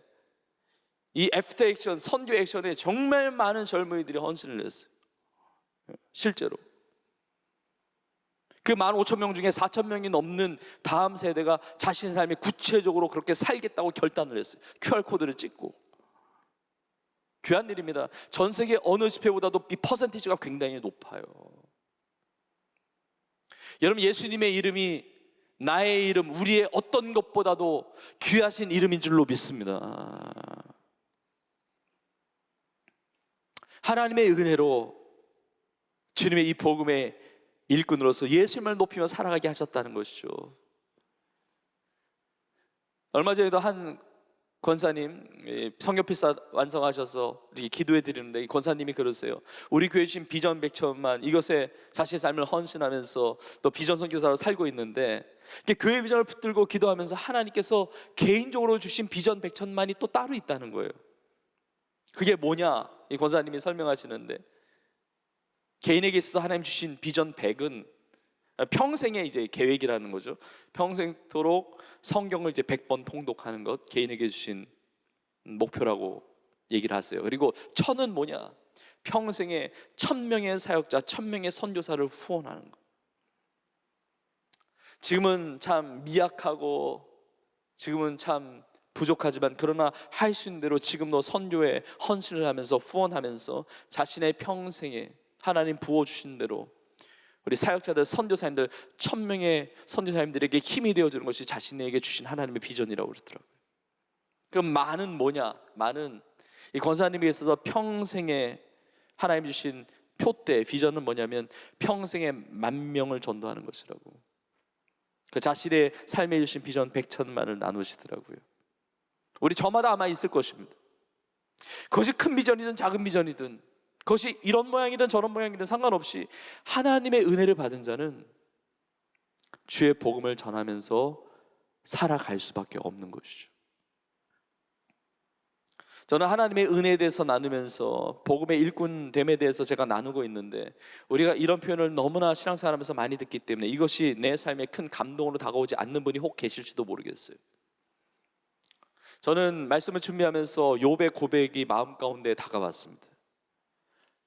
이 애프터 액션, 선교 액션에 정말 많은 젊은이들이 헌신을 했어요. 실제로 그 15,000명 중에 4,000명이 넘는 다음 세대가 자신의 삶에 구체적으로 그렇게 살겠다고 결단을 했어요. QR코드를 찍고. 귀한 일입니다. 전 세계 어느 집회보다도 이 퍼센티지가 굉장히 높아요. 여러분, 예수님의 이름이 나의 이름, 우리의 어떤 것보다도 귀하신 이름인 줄로 믿습니다. 하나님의 은혜로 주님의 이 복음의 일꾼으로서 예수님을 높이며 살아가게 하셨다는 것이죠. 얼마 전에도 한 권사님 성경필사 완성하셔서 이렇게 기도해 드리는데, 이 권사님이 그러세요. 우리 교회 주신 비전 100천만, 이것에 자신의 삶을 헌신하면서 또 비전 선교사로 살고 있는데, 교회 비전을 붙들고 기도하면서 하나님께서 개인적으로 주신 비전 100천만이 또 따로 있다는 거예요. 그게 뭐냐? 이 권사님이 설명하시는데, 개인에게 있어서 하나님 주신 비전 100은 평생의 이제 계획이라는 거죠. 평생토록 성경을 이제 100번 통독하는 것, 개인에게 주신 목표라고 얘기를 하세요. 그리고 1000은 뭐냐? 평생에 1000명의 사역자, 1000명의 선교사를 후원하는 것. 지금은 참 미약하고 지금은 참 부족하지만, 그러나 할 수 있는 대로 지금도 선교에 헌신을 하면서 후원하면서 자신의 평생에 하나님 부어주신 대로 우리 사역자들, 선교사님들 1000명의 선교사님들에게 힘이 되어주는 것이 자신에게 주신 하나님의 비전이라고 그러더라고요. 그럼 많은 뭐냐? 많은 이 권사님에 있어서 평생에 하나님 주신 표대 비전은 뭐냐면, 평생에 10,000명을 전도하는 것이라고. 그 자신의 삶에 주신 비전 100천만을 나누시더라고요. 우리 저마다 아마 있을 것입니다. 그것이 큰 비전이든 작은 비전이든, 그것이 이런 모양이든 저런 모양이든 상관없이 하나님의 은혜를 받은 자는 주의 복음을 전하면서 살아갈 수밖에 없는 것이죠. 저는 하나님의 은혜에 대해서 나누면서 복음의 일꾼됨에 대해서 제가 나누고 있는데, 우리가 이런 표현을 너무나 신앙생활하면서 많이 듣기 때문에 이것이 내 삶에 큰 감동으로 다가오지 않는 분이 혹 계실지도 모르겠어요. 저는 말씀을 준비하면서 욥의 고백이 마음 가운데 다가왔습니다.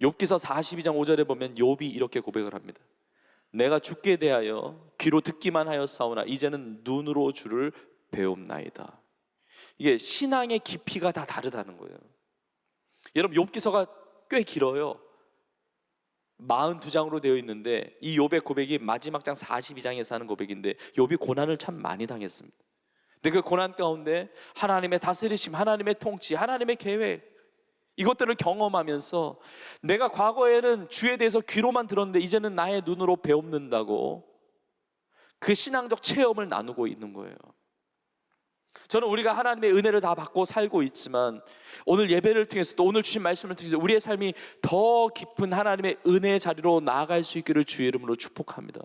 욥기서 42장 5절에 보면 욥이 이렇게 고백을 합니다. 내가 주께 대하여 귀로 듣기만 하였사오나 이제는 눈으로 주를 배움나이다. 이게 신앙의 깊이가 다 다르다는 거예요. 여러분, 욥기서가 꽤 길어요. 42장으로 되어 있는데 이 욥의 고백이 마지막 장 42장에서 하는 고백인데, 욥이 고난을 참 많이 당했습니다. 근데 그 고난 가운데 하나님의 다스리심, 하나님의 통치, 하나님의 계획, 이것들을 경험하면서 내가 과거에는 주에 대해서 귀로만 들었는데 이제는 나의 눈으로 배움는다고 그 신앙적 체험을 나누고 있는 거예요. 저는 우리가 하나님의 은혜를 다 받고 살고 있지만 오늘 예배를 통해서 또 오늘 주신 말씀을 통해서 우리의 삶이 더 깊은 하나님의 은혜의 자리로 나아갈 수 있기를 주의 이름으로 축복합니다.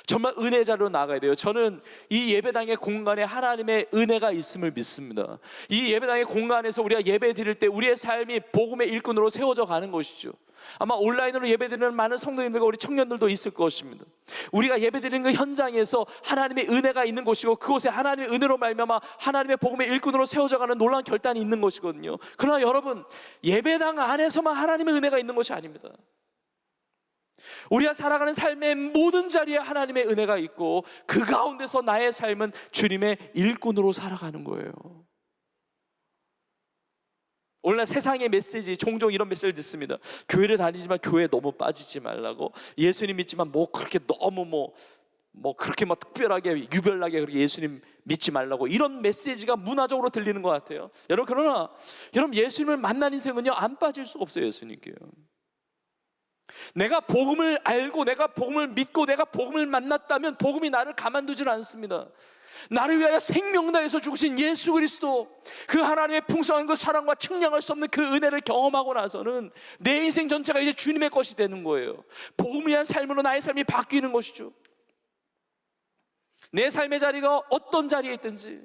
정말 은혜의 자리로 나아가야 돼요. 저는 이 예배당의 공간에 하나님의 은혜가 있음을 믿습니다. 이 예배당의 공간에서 우리가 예배 드릴 때 우리의 삶이 복음의 일꾼으로 세워져 가는 것이죠. 아마 온라인으로 예배드리는 많은 성도님들과 우리 청년들도 있을 것입니다. 우리가 예배드리는 그 현장에서 하나님의 은혜가 있는 곳이고 그곳에 하나님의 은혜로 말미암아 하나님의 복음의 일꾼으로 세워져 가는 놀라운 결단이 있는 것이거든요. 그러나 여러분, 예배당 안에서만 하나님의 은혜가 있는 것이 아닙니다. 우리가 살아가는 삶의 모든 자리에 하나님의 은혜가 있고 그 가운데서 나의 삶은 주님의 일꾼으로 살아가는 거예요. 오늘날 세상의 메시지, 종종 이런 메시지를 듣습니다. 교회를 다니지만 교회에 너무 빠지지 말라고, 예수님 믿지만 그렇게 너무 그렇게 특별하게 유별나게 그렇게 예수님 믿지 말라고, 이런 메시지가 문화적으로 들리는 것 같아요. 여러분, 그러나 여러분, 예수님을 만난 인생은요 안 빠질 수가 없어요. 예수님께요. 내가 복음을 알고 내가 복음을 믿고 내가 복음을 만났다면 복음이 나를 가만두질 않습니다. 나를 위하여 생명 다해서 죽으신 예수 그리스도, 그 하나님의 풍성한 그 사랑과 측량할 수 없는 그 은혜를 경험하고 나서는 내 인생 전체가 이제 주님의 것이 되는 거예요. 복음을 위한 삶으로 나의 삶이 바뀌는 것이죠. 내 삶의 자리가 어떤 자리에 있든지.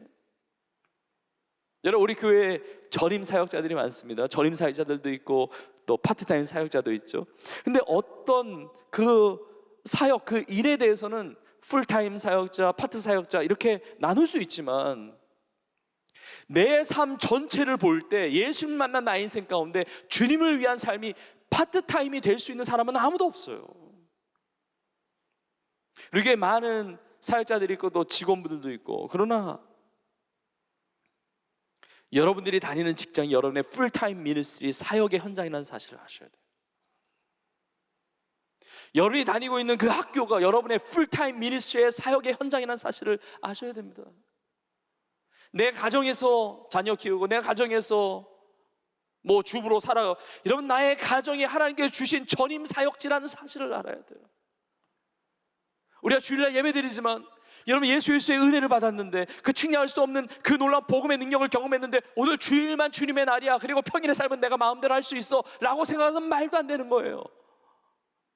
여러분, 우리 교회에 전임 사역자들이 많습니다. 전임 사역자들도 있고 또 파트타임 사역자도 있죠. 근데 어떤 그 사역, 그 일에 대해서는 풀타임 사역자, 파트 사역자 이렇게 나눌 수 있지만 내 삶 전체를 볼 때 예수님 만난 나의 인생 가운데 주님을 위한 삶이 파트타임이 될 수 있는 사람은 아무도 없어요. 이렇게 많은 사역자들이 있고 또 직원분들도 있고, 그러나 여러분들이 다니는 직장이 여러분의 풀타임 미니스트리 사역의 현장이라는 사실을 아셔야 돼요. 여러분이 다니고 있는 그 학교가 여러분의 풀타임 미니스트리의 사역의 현장이라는 사실을 아셔야 됩니다. 내 가정에서 자녀 키우고 내 가정에서 주부로 살아가고, 여러분 나의 가정이 하나님께서 주신 전임 사역지라는 사실을 알아야 돼요. 우리가 주일날 예배드리지만 여러분 예수 그리스도의 은혜를 받았는데 그 측량할 수 없는 그 놀라운 복음의 능력을 경험했는데 오늘 주일만 주님의 날이야, 그리고 평일의 삶은 내가 마음대로 할 수 있어 라고 생각하면 말도 안 되는 거예요.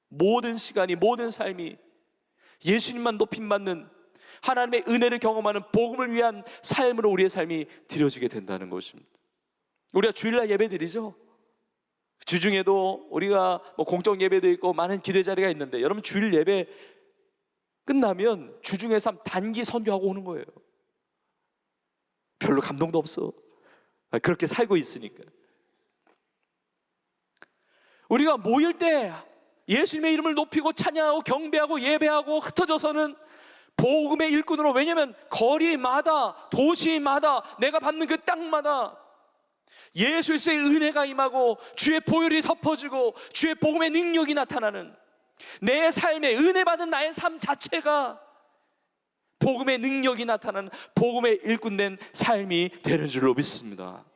모든 시간이, 모든 삶이 예수님만 높임받는 하나님의 은혜를 경험하는 복음을 위한 삶으로 우리의 삶이 드려지게 된다는 것입니다. 우리가 주일날 예배드리죠. 주중에도 우리가 공적 예배도 있고 많은 기도 자리가 있는데 여러분 주일 예배 끝나면 주중에 삶 단기 선교하고 오는 거예요. 별로 감동도 없어. 그렇게 살고 있으니까. 우리가 모일 때 예수님의 이름을 높이고 찬양하고 경배하고 예배하고 흩어져서는 복음의 일꾼으로, 왜냐하면 거리마다 도시마다 내가 받는 그 땅마다 예수 그리스도의 은혜가 임하고 주의 보혈이 덮어지고 주의 복음의 능력이 나타나는, 내 삶에 은혜 받은 나의 삶 자체가 복음의 능력이 나타나는 복음의 일꾼된 삶이 되는 줄로 믿습니다.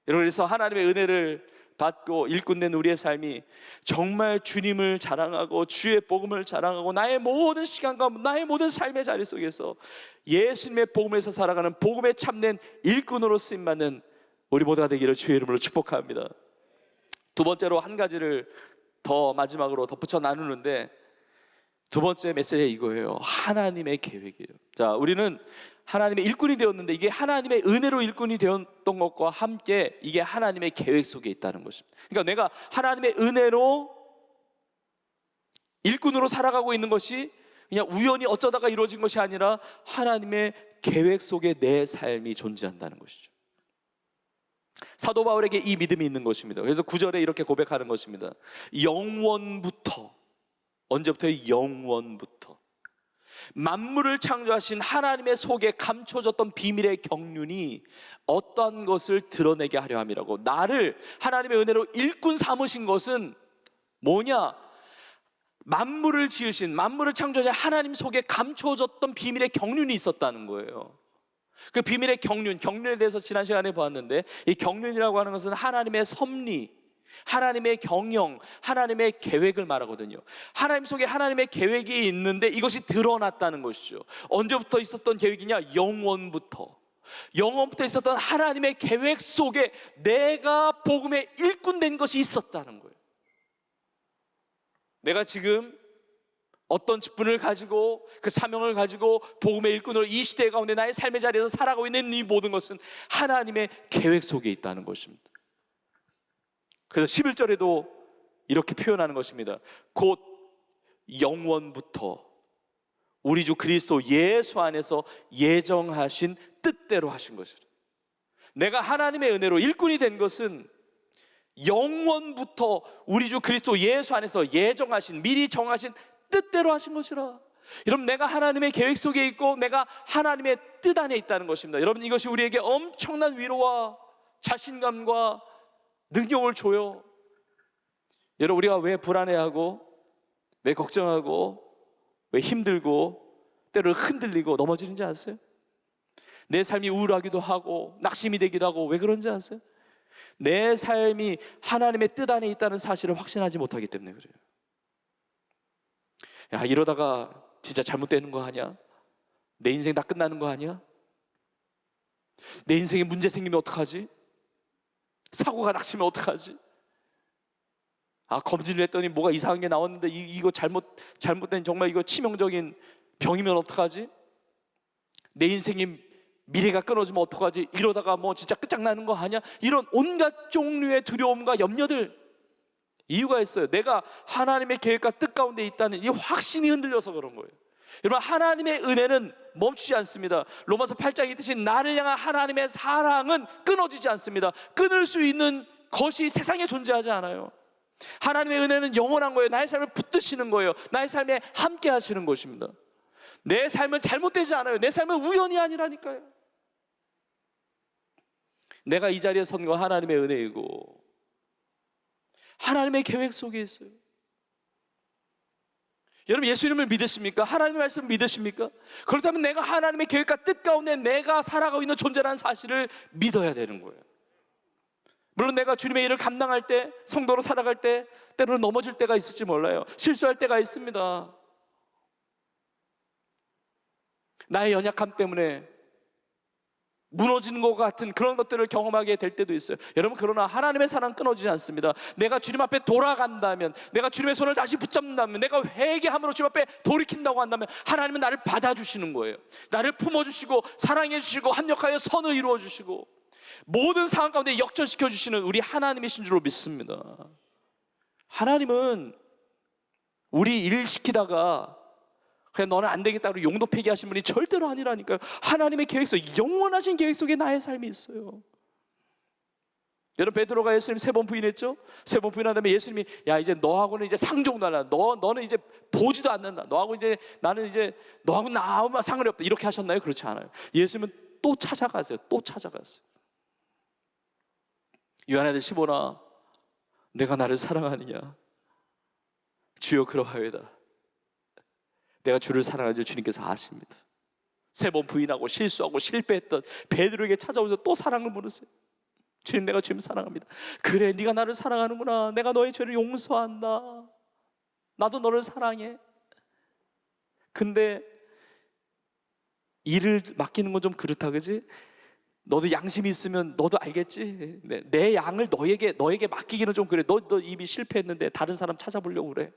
여러분, 그래서 하나님의 은혜를 받고 일꾼된 우리의 삶이 정말 주님을 자랑하고 주의 복음을 자랑하고 나의 모든 시간과 나의 모든 삶의 자리 속에서 예수님의 복음에서 살아가는 복음에 참된 일꾼으로 쓰임받는 우리 모두가 되기를 주의 이름으로 축복합니다. 두 번째로 한 가지를 더 마지막으로 덧붙여 나누는데, 두 번째 메시지가 이거예요. 하나님의 계획이에요. 자, 우리는 하나님의 일꾼이 되었는데 이게 하나님의 은혜로 일꾼이 되었던 것과 함께 이게 하나님의 계획 속에 있다는 것입니다. 그러니까 내가 하나님의 은혜로 일꾼으로 살아가고 있는 것이 그냥 우연히 어쩌다가 이루어진 것이 아니라 하나님의 계획 속에 내 삶이 존재한다는 것이죠. 사도 바울에게 이 믿음이 있는 것입니다. 그래서 9절에 이렇게 고백하는 것입니다. 영원부터, 언제부터요? 영원부터 만물을 창조하신 하나님의 속에 감춰졌던 비밀의 경륜이 어떠한 것을 드러내게 하려 함이라고. 나를 하나님의 은혜로 일꾼 삼으신 것은 뭐냐? 만물을 지으신, 만물을 창조하신 하나님 속에 감춰졌던 비밀의 경륜이 있었다는 거예요. 그 비밀의 경륜에 대해서 지난 시간에 보았는데, 이 경륜이라고 하는 것은 하나님의 섭리, 하나님의 경영, 하나님의 계획을 말하거든요. 하나님 속에 하나님의 계획이 있는데 이것이 드러났다는 것이죠. 언제부터 있었던 계획이냐? 영원부터 있었던 하나님의 계획 속에 내가 복음의 일꾼 된 것이 있었다는 거예요. 내가 지금 어떤 직분을 가지고 그 사명을 가지고 복음의 일꾼으로 이 시대 가운데 나의 삶의 자리에서 살아가고 있는 이 모든 것은 하나님의 계획 속에 있다는 것입니다. 그래서 11절에도 이렇게 표현하는 것입니다. 곧 영원부터 우리 주 그리스도 예수 안에서 예정하신 뜻대로 하신 것이라. 내가 하나님의 은혜로 일꾼이 된 것은 영원부터 우리 주 그리스도 예수 안에서 예정하신, 미리 정하신 뜻대로 하신 것이라. 여러분, 내가 하나님의 계획 속에 있고 내가 하나님의 뜻 안에 있다는 것입니다. 여러분, 이것이 우리에게 엄청난 위로와 자신감과 능력을 줘요. 여러분, 우리가 왜 불안해하고, 왜 걱정하고, 왜 힘들고, 때로 흔들리고 넘어지는지 아세요? 내 삶이 우울하기도 하고 낙심이 되기도 하고 왜 그런지 아세요? 내 삶이 하나님의 뜻 안에 있다는 사실을 확신하지 못하기 때문에 그래요. 야, 이러다가 진짜 잘못되는 거 아니야? 내 인생 다 끝나는 거 아니야? 내 인생에 문제 생기면 어떡하지? 사고가 닥치면 어떡하지? 아, 검진을 했더니 뭐가 이상한 게 나왔는데 이거 잘못된 정말 이거 치명적인 병이면 어떡하지? 내 인생이 미래가 끊어지면 어떡하지? 이러다가 뭐 진짜 끝장나는 거 아니야? 이런 온갖 종류의 두려움과 염려들, 이유가 있어요. 내가 하나님의 계획과 뜻 가운데 있다는 이 확신이 흔들려서 그런 거예요. 여러분, 하나님의 은혜는 멈추지 않습니다. 로마서 8장에 있듯이 나를 향한 하나님의 사랑은 끊어지지 않습니다. 끊을 수 있는 것이 세상에 존재하지 않아요. 하나님의 은혜는 영원한 거예요. 나의 삶을 붙드시는 거예요. 나의 삶에 함께 하시는 것입니다. 내 삶은 잘못되지 않아요. 내 삶은 우연이 아니라니까요. 내가 이 자리에 선 건 하나님의 은혜이고 하나님의 계획 속에 있어요. 여러분, 예수님을 믿으십니까? 하나님의 말씀을 믿으십니까? 그렇다면 내가 하나님의 계획과 뜻 가운데 내가 살아가고 있는 존재라는 사실을 믿어야 되는 거예요. 물론 내가 주님의 일을 감당할 때, 성도로 살아갈 때 때로는 넘어질 때가 있을지 몰라요. 실수할 때가 있습니다. 나의 연약함 때문에 무너지는 것 같은 그런 것들을 경험하게 될 때도 있어요. 여러분, 그러나 하나님의 사랑 끊어지지 않습니다. 내가 주님 앞에 돌아간다면, 내가 주님의 손을 다시 붙잡는다면, 내가 회개함으로 주님 앞에 돌이킨다고 한다면 하나님은 나를 받아주시는 거예요. 나를 품어주시고 사랑해 주시고 합력하여 선을 이루어 주시고 모든 상황 가운데 역전시켜 주시는 우리 하나님이신 줄로 믿습니다. 하나님은 우리 일 시키다가 그냥 너는 안 되겠다고 용도 폐기하신 분이 절대로 아니라니까요. 하나님의 계획 속에, 영원하신 계획 속에 나의 삶이 있어요. 여러분, 베드로가 예수님 3번 부인했죠? 3번 부인한 다음에 예수님이 야, 이제 너하고는 이제 상종도 안 한다. 너는 이제 보지도 않는다. 나는 이제 너하고 아무 상관이 없다. 이렇게 하셨나요? 그렇지 않아요. 예수님은 또 찾아가세요. 또 찾아갔어요. 요한복음 15나 내가 나를 사랑하느냐? 주여 그러하여다. 내가 주를 사랑하는 줄 주님께서 아십니다. 3번 부인하고 실수하고 실패했던 베드로에게 찾아오셔서 또 사랑을 물으세요. 주님, 내가 주님 사랑합니다. 그래, 네가 나를 사랑하는구나. 내가 너의 죄를 용서한다. 나도 너를 사랑해. 근데 일을 맡기는 건 좀 그렇다, 그지? 너도 양심이 있으면 너도 알겠지? 내 양을 너에게 맡기기는 좀 그래. 너 이미 실패했는데 다른 사람 찾아보려고 그래.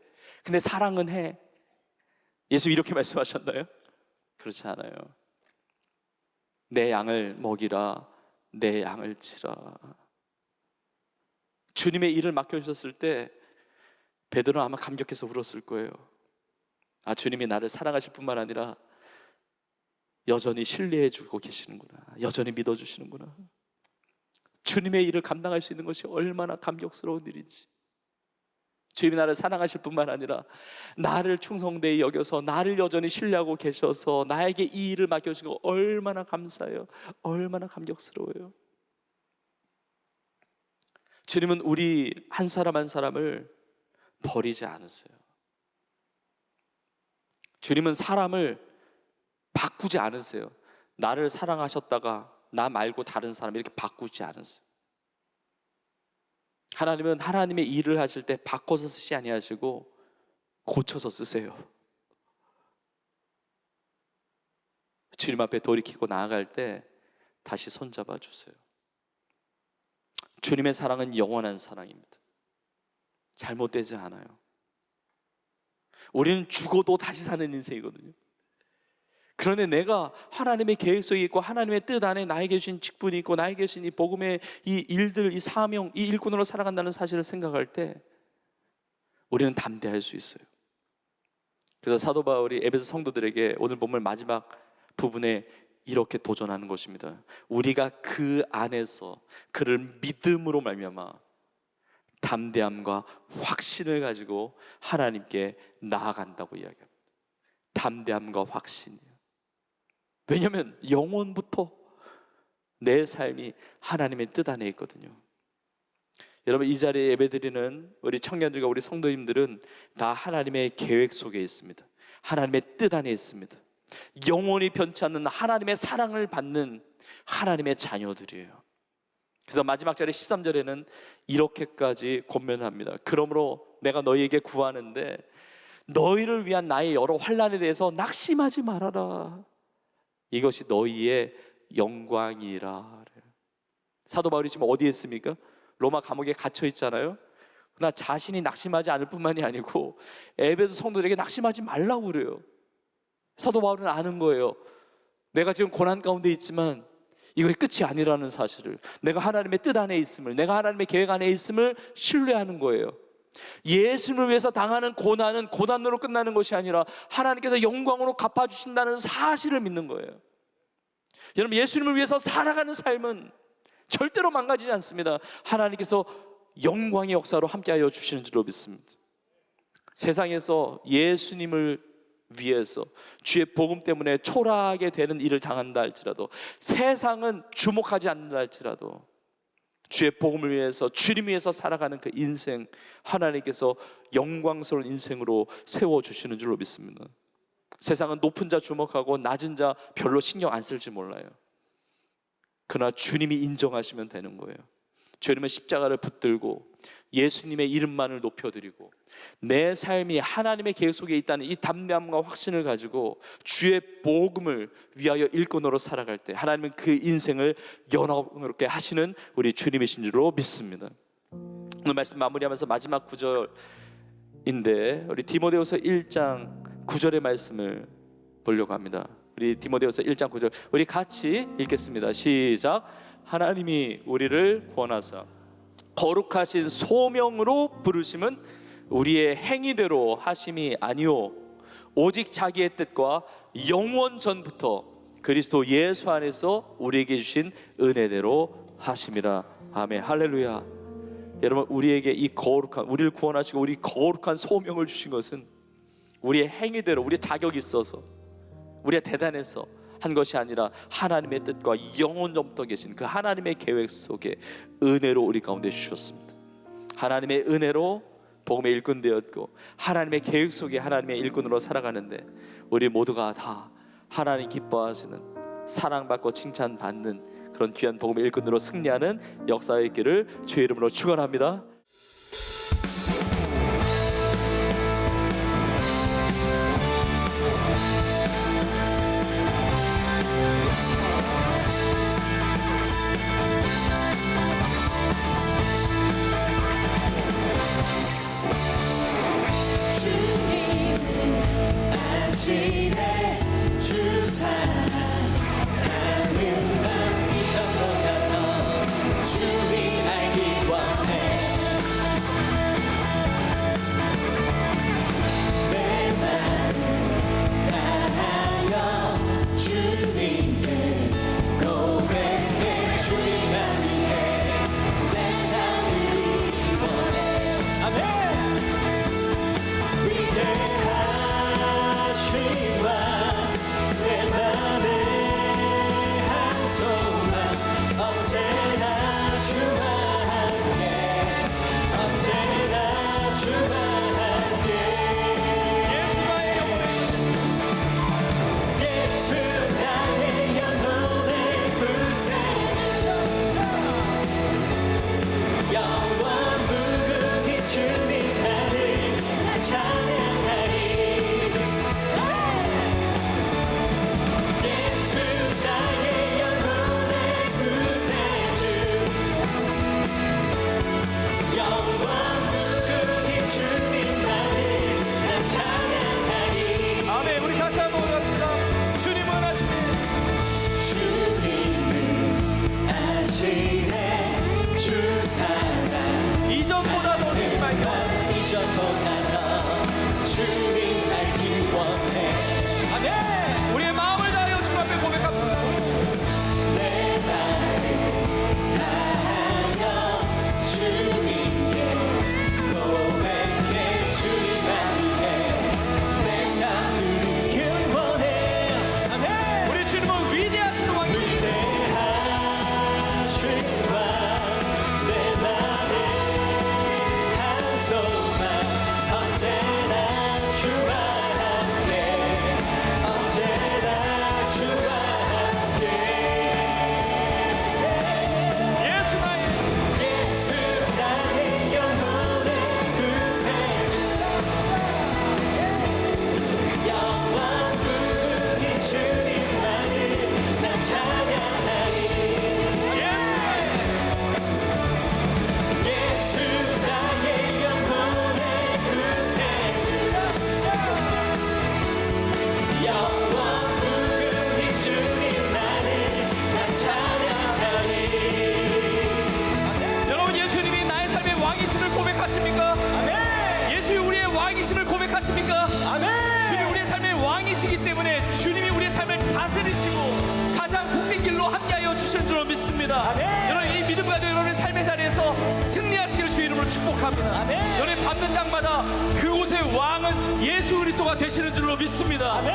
근데 사랑은 해. 예수 이렇게 말씀하셨나요? 그렇지 않아요. 내 양을 먹이라, 내 양을 치라. 주님의 일을 맡겨주셨을 때 베드로는 아마 감격해서 울었을 거예요. 아, 주님이 나를 사랑하실 뿐만 아니라 여전히 신뢰해 주고 계시는구나. 여전히 믿어주시는구나. 주님의 일을 감당할 수 있는 것이 얼마나 감격스러운 일인지. 주님이 나를 사랑하실 뿐만 아니라 나를 충성되이 여겨서 나를 여전히 신뢰하고 계셔서 나에게 이 일을 맡겨주시고 얼마나 감사해요. 얼마나 감격스러워요. 주님은 우리 한 사람 한 사람을 버리지 않으세요. 주님은 사람을 바꾸지 않으세요. 나를 사랑하셨다가 나 말고 다른 사람 이렇게 바꾸지 않으세요. 하나님은 하나님의 일을 하실 때 바꿔서 쓰지 아니하시고 고쳐서 쓰세요. 주님 앞에 돌이키고 나아갈 때 다시 손잡아 주세요. 주님의 사랑은 영원한 사랑입니다. 잘못되지 않아요. 우리는 죽어도 다시 사는 인생이거든요. 그런데 내가 하나님의 계획 속에 있고 하나님의 뜻 안에 나에게 주신 직분이 있고 나에게 주신 이 복음의 이 일들, 이 사명, 이 일꾼으로 살아간다는 사실을 생각할 때 우리는 담대할 수 있어요. 그래서 사도 바울이 에베소 성도들에게 오늘 본문 마지막 부분에 이렇게 도전하는 것입니다. 우리가 그 안에서 그를 믿음으로 말미암아 담대함과 확신을 가지고 하나님께 나아간다고 이야기합니다. 담대함과 확신이요. 왜냐하면 영원부터 내 삶이 하나님의 뜻 안에 있거든요. 여러분, 이 자리에 예배드리는 우리 청년들과 우리 성도님들은 다 하나님의 계획 속에 있습니다. 하나님의 뜻 안에 있습니다. 영원히 변치 않는 하나님의 사랑을 받는 하나님의 자녀들이에요. 그래서 마지막 절에 13절에는 이렇게까지 권면합니다. 그러므로 내가 너희에게 구하는데 너희를 위한 나의 여러 환난에 대해서 낙심하지 말아라. 이것이 너희의 영광이라. 사도 바울이 지금 어디에 있습니까? 로마 감옥에 갇혀 있잖아요. 그러나 자신이 낙심하지 않을 뿐만이 아니고 에베소 성도들에게 낙심하지 말라고 그래요. 사도 바울은 아는 거예요. 내가 지금 고난 가운데 있지만 이것이 끝이 아니라는 사실을, 내가 하나님의 뜻 안에 있음을, 내가 하나님의 계획 안에 있음을 신뢰하는 거예요. 예수님을 위해서 당하는 고난은 고난으로 끝나는 것이 아니라 하나님께서 영광으로 갚아주신다는 사실을 믿는 거예요. 여러분, 예수님을 위해서 살아가는 삶은 절대로 망가지지 않습니다. 하나님께서 영광의 역사로 함께하여 주시는 줄로 믿습니다. 세상에서 예수님을 위해서 주의 복음 때문에 초라하게 되는 일을 당한다 할지라도, 세상은 주목하지 않는다 할지라도 주의 복음을 위해서, 주님 위해서 살아가는 그 인생, 하나님께서 영광스러운 인생으로 세워주시는 줄로 믿습니다. 세상은 높은 자 주목하고 낮은 자 별로 신경 안 쓸지 몰라요. 그러나 주님이 인정하시면 되는 거예요. 주님은 십자가를 붙들고 예수님의 이름만을 높여드리고 내 삶이 하나님의 계획 속에 있다는 이 담대함과 확신을 가지고 주의 복음을 위하여 일꾼으로 살아갈 때 하나님은 그 인생을 영화롭게 하시는 우리 주님이신 줄로 믿습니다. 오늘 말씀 마무리하면서 마지막 구절인데 우리 디모데후서 1장 9절의 말씀을 보려고 합니다. 우리 디모데후서 1장 9절 우리 같이 읽겠습니다. 시작. 하나님이 우리를 구원하사 거룩하신 소명으로 부르심은 우리의 행위대로 하심이 아니오 오직 자기의 뜻과 영원 전부터 그리스도 예수 안에서 우리에게 주신 은혜대로 하심이라. 아멘. 할렐루야. 여러분, 우리에게 이 거룩한, 우리를 구원하시고 우리 거룩한 소명을 주신 것은 우리의 행위대로, 우리의 자격이 있어서, 우리가 대단해서 한 것이 아니라 하나님의 뜻과 영원 전부터 계신 그 하나님의 계획 속에 은혜로 우리 가운데 주셨습니다. 하나님의 은혜로 복음의 일꾼 되었고 하나님의 계획 속에 하나님의 일꾼으로 살아가는데 우리 모두가 다 하나님 기뻐하시는, 사랑받고 칭찬받는 그런 귀한 복음의 일꾼으로 승리하는 역사의 길을 주의 이름으로 축원합니다. 주님 알기 원해 고백하십니까? 아멘. 예수님이 우리의 왕이심을 고백하십니까? 아멘. 주님 우리의 삶의 왕이시기 때문에 주님이 우리의 삶을 다스리시고 가장 복된 길로 함께하여 주시는 줄로 믿습니다. 아멘. 여러분 이 믿음 가지고 여러분의 삶의 자리에서 승리하시기를 주의 이름으로 축복합니다. 아멘. 여러분 밟는 땅마다 그곳의 왕은 예수 그리스도가 되시는 줄로 믿습니다. 아멘.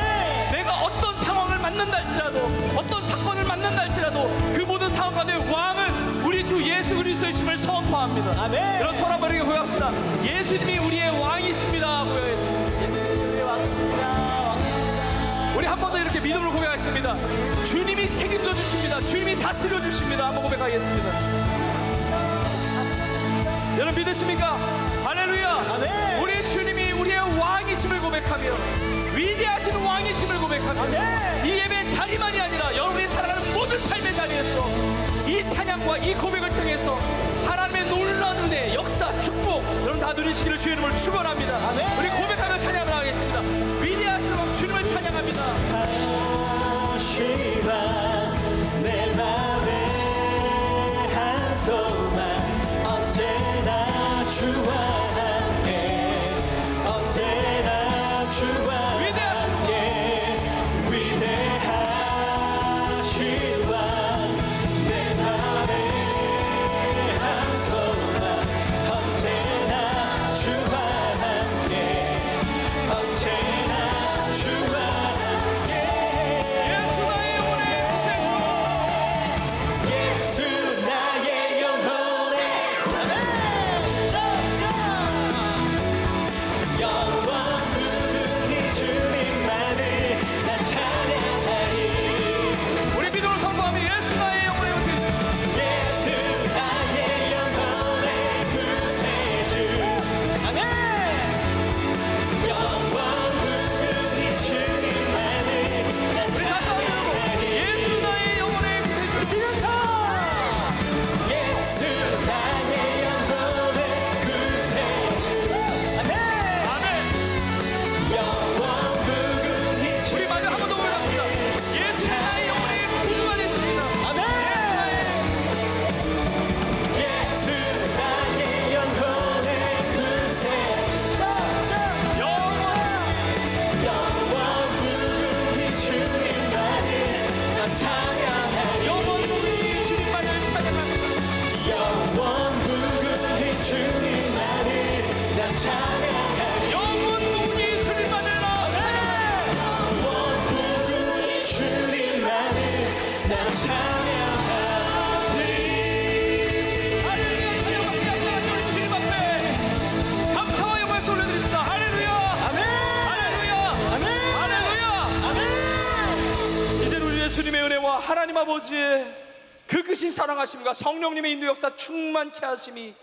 내가 어떤 상황을 만난다 할지라도 어떤 사건을 만난다 할지라도 그 모든 상황 가운데 왕은 우리 주 예수 그리스도이심을 선포합니다. 아멘. 여러분 서로 한번 이렇게 고백합시다. 예수님이 우리의 왕이십니다. 고백하겠습니다. 예수님이 우리의 왕이십니다. 우리 한 번 더 이렇게 믿음으로 고백하겠습니다. 주님이 책임져 주십니다. 주님이 다스려 주십니다. 한번 고백하겠습니다. 여러분 믿으십니까? 할렐루야. 아멘. 우리 주님이 우리의 왕이심을 고백하며 위대하신 왕이심을 고백하며 아멘. 이 예배 자리만이 아니라 여러분이 살아가는 모든 삶의 자리에서 이 찬양과 이 고백을 통해서 하나님의 놀라운 은혜, 역사, 축복 여러분 다 누리시기를 주의 이름으로 축원합니다. 아멘. 우리 고백하며 찬양을 하겠습니다. 위대하신 왕 주님을 찬양합니다. 하시라 내 맘에 한 소망 언제나 주와 함께 언제나 주와 함께 위대하신 왕 내 맘에 한 소망 언제나 주와 함께 언제나 주와 예수 나의 영혼의 구세주 예수 나의 영혼의 영원 무궁히 주님만을 난 찬양하리 우리 믿음으로 선포하며 예수 나의 영혼의 구세주 예수 나의 영혼의 구세주 아멘 영원 무궁히 주님만을 난 우리 다시 한번 찬양하리 예수 나의 영혼의 구세주 뛰면서 예수 나의 영혼의 구세주 아멘 아멘. 영원 무궁히 우리 마지막 한 번 더 고백합시다. 예수 나의 영혼의 구주가 되십니다. 아멘 예수 나의 영혼의 구세주 영원 무궁히 주님만을 난 찬양하리 영원 무궁히 주님만을 찬양합니다. 영원 무궁히 주님만을 난 찬양하리 영원 무궁히 주님만을 나 찬양합니다. 영원 무궁히 주님만을 난 찬양하리 할렐루야. 찬양받게 하시는 우리 주님 앞에 감사와 영광을 올려드립니다. 할렐루야. 아멘 할렐루야. 아멘 할렐루야. 아멘 이제 우리 예수님의 은혜와 하나님 아버지의 그 크신 사랑하심과 성령님의 인도 역사 충만케 하심이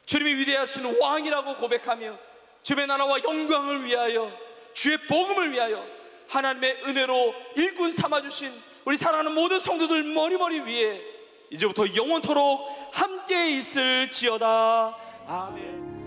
주님이 위대하신 왕이라고 고백하며 주의 나라와 영광을 위하여 주의 복음을 위하여 하나님의 은혜로 일꾼 삼아주신 우리 사랑하는 모든 성도들 머리머리 위에 이제부터 영원토록 함께 있을지어다. 아멘.